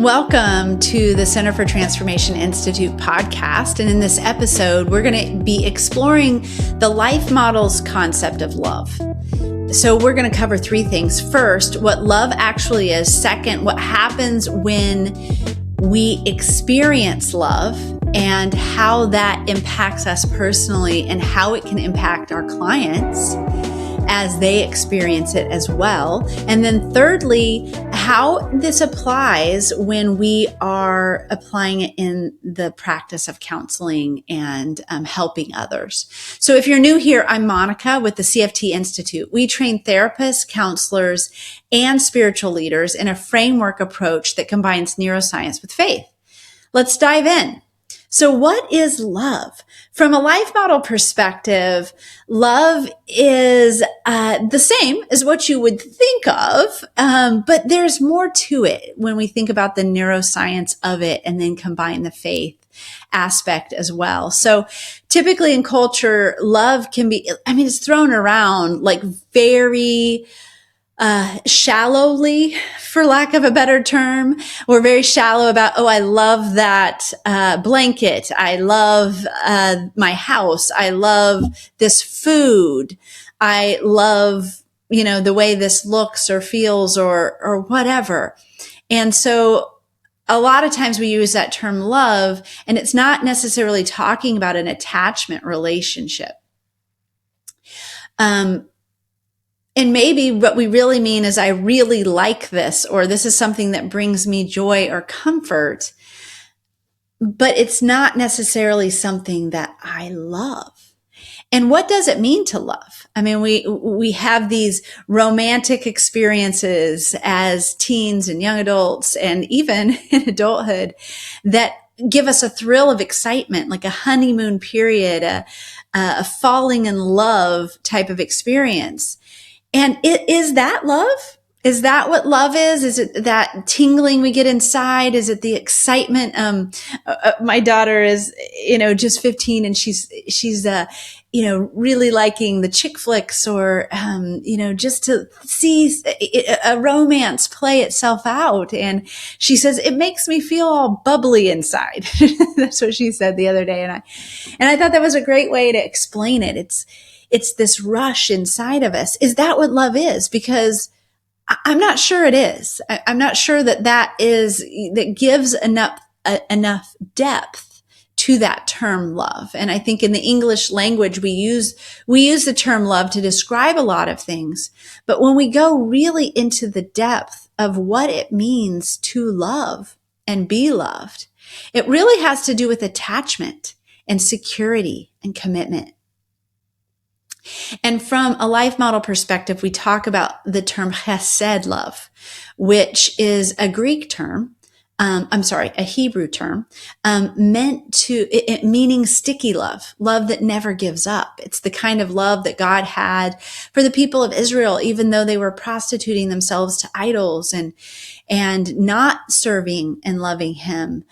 Welcome to the Center for Transformation Institute podcast. And in this episode, we're going to be exploring the life model's concept of love. So we're going to cover three things. First, what love actually is. Second, what happens when we experience love and how that impacts us personally and how it can impact our clients as they experience it as well. And then thirdly, how this applies when we are applying it in the practice of counseling and helping others. So if you're new here, I'm Monica with the CFT Institute. We train therapists, counselors, and spiritual leaders in a framework approach that combines neuroscience with faith. Let's dive in. So what is love? From a life model perspective, love is the same as what you would think of, but there's more to it when we think about the neuroscience of it and then combine the faith aspect as well. So typically in culture, love can be, it's thrown around like very shallowly, for lack of a better term. We're very shallow about, I love that blanket. I love my house. I love this food. I love, the way this looks or feels or whatever. And so a lot of times we use that term love, and it's not necessarily talking about an attachment relationship. And maybe what we really mean is I really like this, or this is something that brings me joy or comfort, but it's not necessarily something that I love. And what does it mean to love? We have these romantic experiences as teens and young adults and even in adulthood that give us a thrill of excitement, like a honeymoon period, a falling in love type of experience. And is that love? Is that what love is? Is it that tingling we get inside? Is it the excitement? My daughter is, just 15 and she's really liking the chick flicks or, just to see a romance play itself out. And she says, it makes me feel all bubbly inside. That's what she said the other day. And I thought that was a great way to explain it. It's this rush inside of us. Is that what love is? Because I'm not sure it is. I'm not sure that gives enough depth to that term love. And I think in the English language, we use the term love to describe a lot of things. But when we go really into the depth of what it means to love and be loved, it really has to do with attachment and security and commitment. And from a life model perspective, we talk about the term chesed love, which is a Greek term, a Hebrew term, meaning sticky love that never gives up. It's the kind of love that God had for the people of Israel, even though they were prostituting themselves to idols and not serving and loving Him.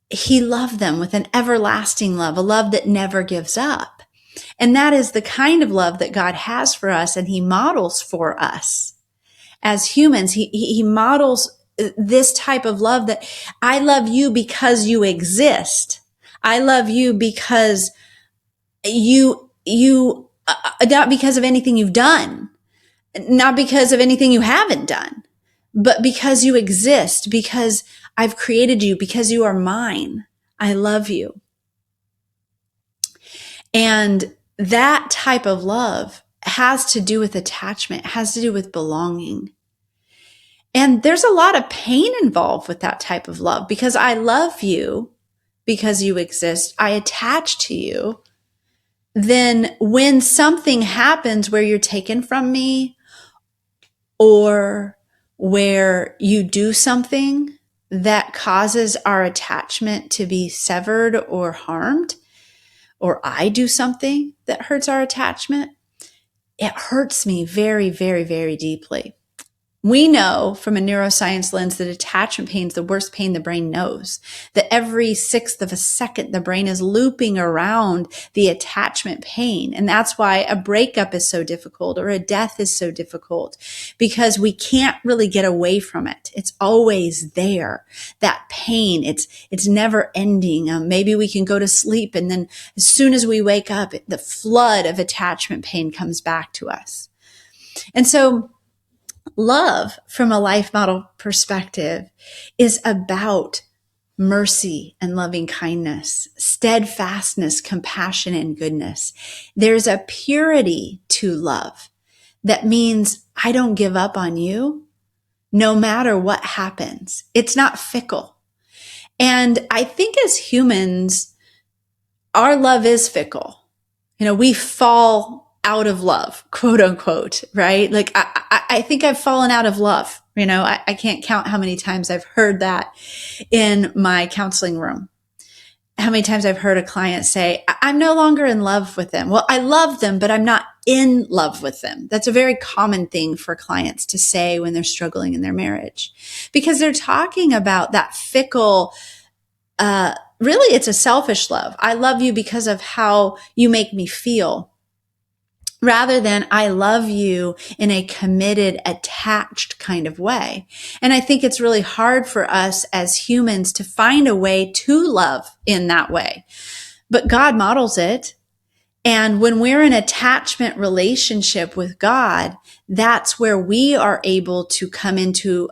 He loved them with an everlasting love, a love that never gives up. And that is the kind of love that God has for us and He models for us. As humans, He models this type of love that I love you because you exist. I love you because you not because of anything you've done, not because of anything you haven't done, but because you exist, because I've created you, because you are mine. I love you. And that type of love has to do with attachment, has to do with belonging. And there's a lot of pain involved with that type of love because I love you because you exist. I attach to you. Then when something happens where you're taken from me or where you do something that causes our attachment to be severed or harmed, or I do something that hurts our attachment, it hurts me very, very, very deeply. We know from a neuroscience lens that attachment pain is the worst pain the brain knows. That every sixth of a second, the brain is looping around the attachment pain. And that's why a breakup is so difficult or a death is so difficult, because we can't really get away from it. It's always there. That pain, it's never ending. Maybe we can go to sleep, and then as soon as we wake up, the flood of attachment pain comes back to us. And so love, from a life model perspective, is about mercy and loving kindness, steadfastness, compassion, and goodness. There's a purity to love that means I don't give up on you no matter what happens. It's not fickle. And I think as humans, our love is fickle. We fall out of love, quote unquote, right? Like I think I've fallen out of love. I can't count how many times I've heard that in my counseling room. How many times I've heard a client say, I'm no longer in love with them. Well, I love them, but I'm not in love with them. That's a very common thing for clients to say when they're struggling in their marriage, because they're talking about that fickle, really, it's a selfish love. I love you because of how you make me feel, rather than I love you in a committed, attached kind of way. And I think it's really hard for us as humans to find a way to love in that way. But God models it. And when we're in attachment relationship with God, that's where we are able to come into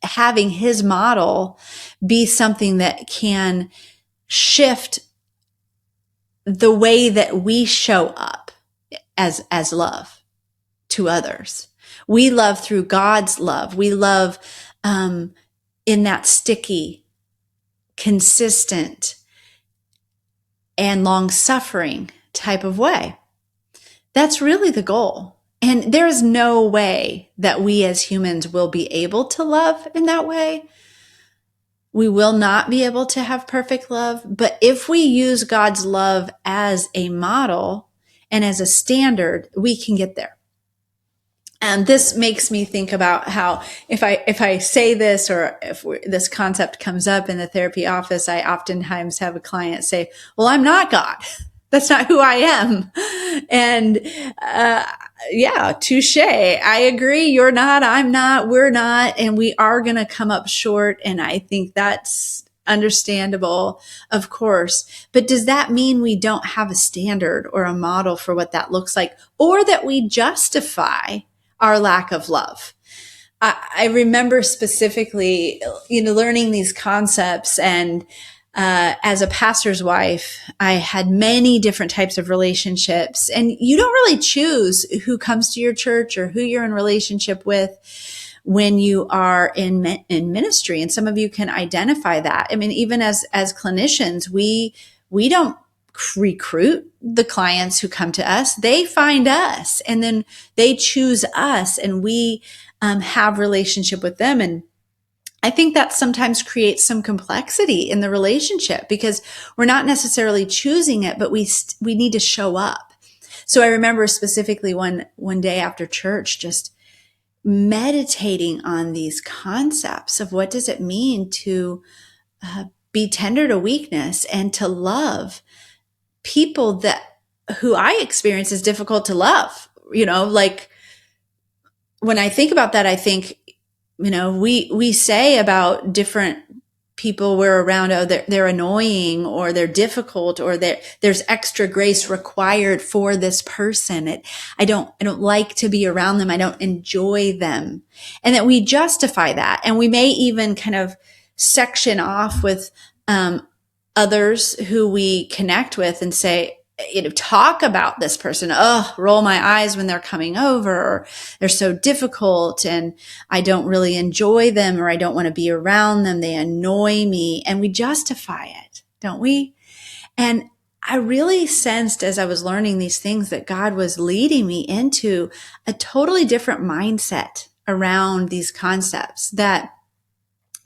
having his model be something that can shift the way that we show up as love to others. We love through God's love. We love in that sticky, consistent, and long-suffering type of way. That's really the goal. And there is no way that we as humans will be able to love in that way. We will not be able to have perfect love. But if we use God's love as a model and as a standard, we can get there. And this makes me think about how if I say this, or if this concept comes up in the therapy office, I oftentimes have a client say, well, I'm not God. That's not who I am. And yeah, touche. I agree. You're not, I'm not, we're not, and we are going to come up short. And I think that's understandable, of course. But does that mean we don't have a standard or a model for what that looks like, or that we justify our lack of love? I remember specifically, learning these concepts, and as a pastor's wife, I had many different types of relationships, and you don't really choose who comes to your church or who you're in relationship with when you are in ministry. And some of you can identify that. I mean, even as clinicians, we don't recruit the clients who come to us. They find us, and then they choose us, and we have relationship with them. And I think that sometimes creates some complexity in the relationship, because we're not necessarily choosing it, but we need to show up. So I remember specifically one day after church, just meditating on these concepts of what does it mean to be tender to weakness and to love people who I experience as difficult to love. Like when I think about that, I think, we say about different people we're around, oh, they're annoying, or they're difficult, or there's extra grace required for this person. I don't like to be around them. I don't enjoy them. And that we justify that. And we may even kind of section off with others who we connect with and say, talk about this person. Oh, roll my eyes when they're coming over, or they're so difficult and I don't really enjoy them, or I don't want to be around them. They annoy me. And we justify it, don't we? And I really sensed as I was learning these things that God was leading me into a totally different mindset around these concepts, that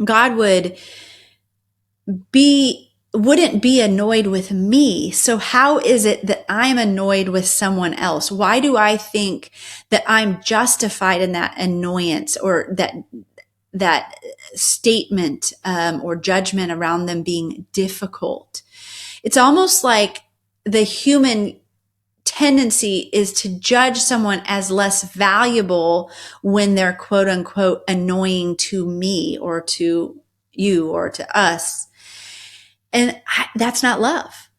God would be wouldn't be annoyed with me. So how is it that I'm annoyed with someone else? Why do I think that I'm justified in that annoyance or that statement or judgment around them being difficult? It's almost like the human tendency is to judge someone as less valuable when they're quote unquote annoying to me or to you or to us. And that's not love.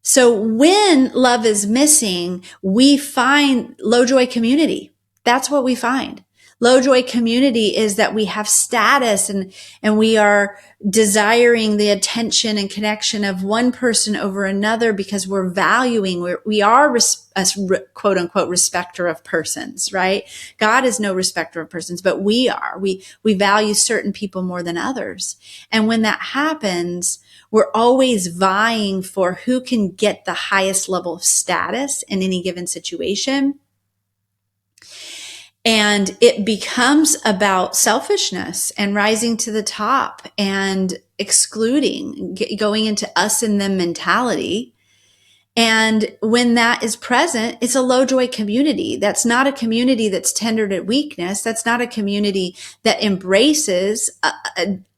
So when love is missing, we find low joy community. That's what we find. Low joy community is that we have status and we are desiring the attention and connection of one person over another because we're valuing, we are a quote unquote respecter of persons, right? God is no respecter of persons, but we are. We value certain people more than others. And when that happens, we're always vying for who can get the highest level of status in any given situation. And it becomes about selfishness and rising to the top and excluding, going into us and them mentality. And when that is present, it's a low joy community. That's not a community that's tendered at weakness. That's not a community that embraces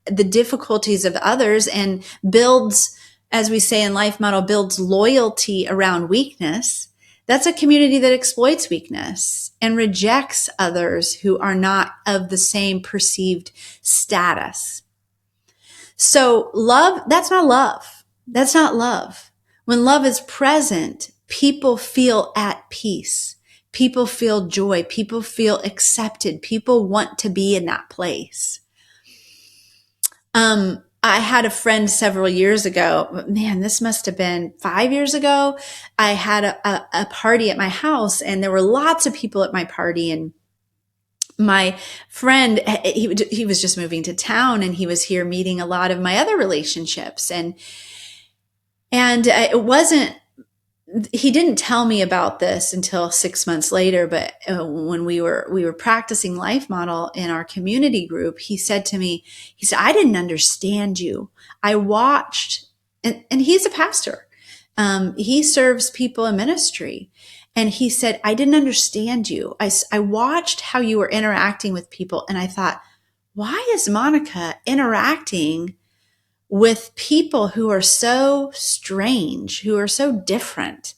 the difficulties of others and builds, as we say in Life Model, builds loyalty around weakness. That's a community that exploits weakness and rejects others who are not of the same perceived status. So love, that's not love. That's not love. When love is present, people feel at peace. People feel joy. People feel accepted. People want to be in that place. I had a friend several years ago, man, this must have been 5 years ago. I had a party at my house and there were lots of people at my party, and my friend, he was just moving to town and he was here meeting a lot of my other relationships. And it wasn't, he didn't tell me about this until 6 months later, but when we were practicing Life Model in our community group, he said to me, he said, I didn't understand you. I watched, and he's a pastor. He serves people in ministry. And he said, I didn't understand you. I watched how you were interacting with people. And I thought, why is Monica interacting with people who are so strange, who are so different,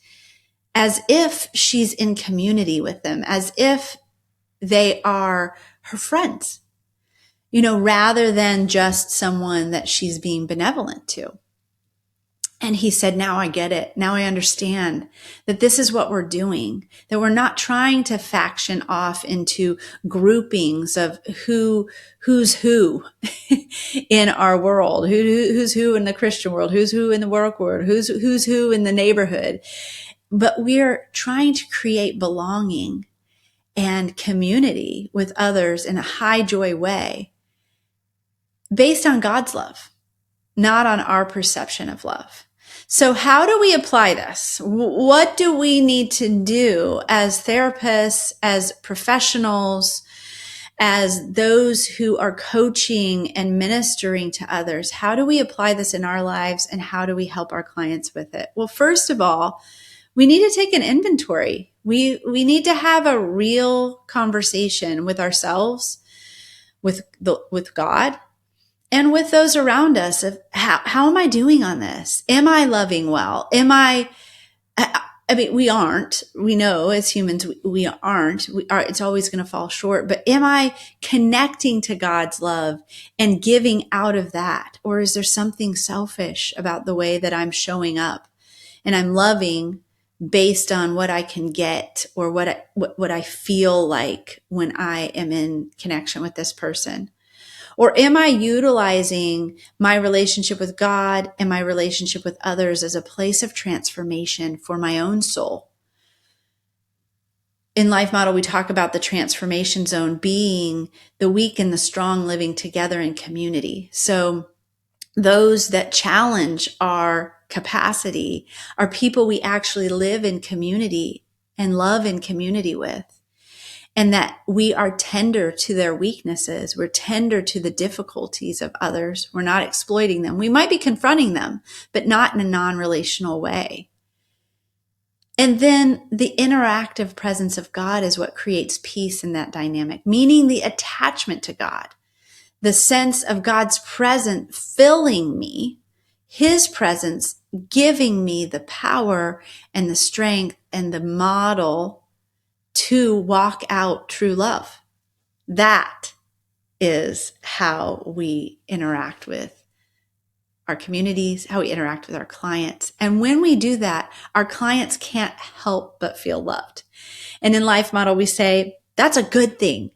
as if she's in community with them, as if they are her friends, rather than just someone that she's being benevolent to. And he said, now I get it. Now I understand that this is what we're doing, that we're not trying to faction off into groupings of who's who in our world, who's who in the Christian world, who's who in the work world, who's who in the neighborhood. But we're trying to create belonging and community with others in a high joy way based on God's love, not on our perception of love. So how do we apply this? What do we need to do as therapists, as professionals, as those who are coaching and ministering to others? How do we apply this in our lives, and how do we help our clients with it? Well, first of all, we need to take an inventory. We need to have a real conversation with ourselves, with God, and with those around us of how am I doing on this? Am I loving well? I mean, we aren't. We know as humans, we aren't. It's always going to fall short. But am I connecting to God's love and giving out of that? Or is there something selfish about the way that I'm showing up and I'm loving based on what I can get or what I feel like when I am in connection with this person? Or am I utilizing my relationship with God and my relationship with others as a place of transformation for my own soul? In Life Model, we talk about the transformation zone being the weak and the strong living together in community. So those that challenge our capacity are people we actually live in community and love in community with. and that we are tender to their weaknesses. We're tender to the difficulties of others. We're not exploiting them. We might be confronting them, but not in a non-relational way. And then the interactive presence of God is what creates peace in that dynamic, meaning the attachment to God, the sense of God's presence filling me, his presence giving me the power and the strength and the model to walk out true love. That is how we interact with our communities, how we interact with our clients. And when we do that, our clients can't help but feel loved. And in Life Model, we say, that's a good thing.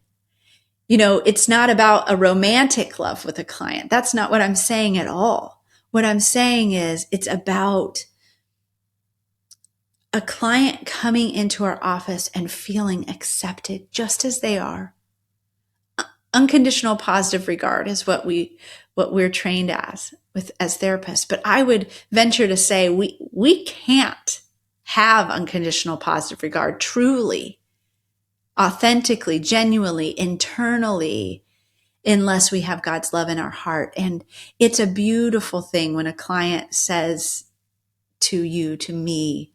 It's not about a romantic love with a client. That's not what I'm saying at all. What I'm saying is it's about a client coming into our office and feeling accepted just as they are. Unconditional positive regard is what we're trained as therapists. But I would venture to say we can't have unconditional positive regard truly, authentically, genuinely, internally, unless we have God's love in our heart. And it's a beautiful thing when a client says to you, to me,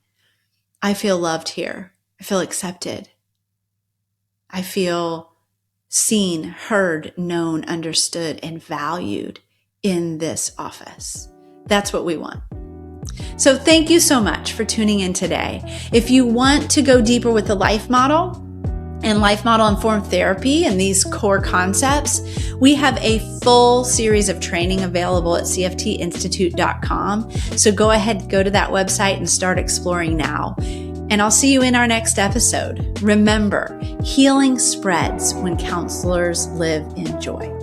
I feel loved here. I feel accepted. I feel seen, heard, known, understood, and valued in this office. That's what we want. So thank you so much for tuning in today. If you want to go deeper with the Life Model and Life Model Informed Therapy and these core concepts, we have a full series of training available at cftinstitute.com. So go ahead, go to that website and start exploring now. And I'll see you in our next episode. Remember, healing spreads when counselors live in joy.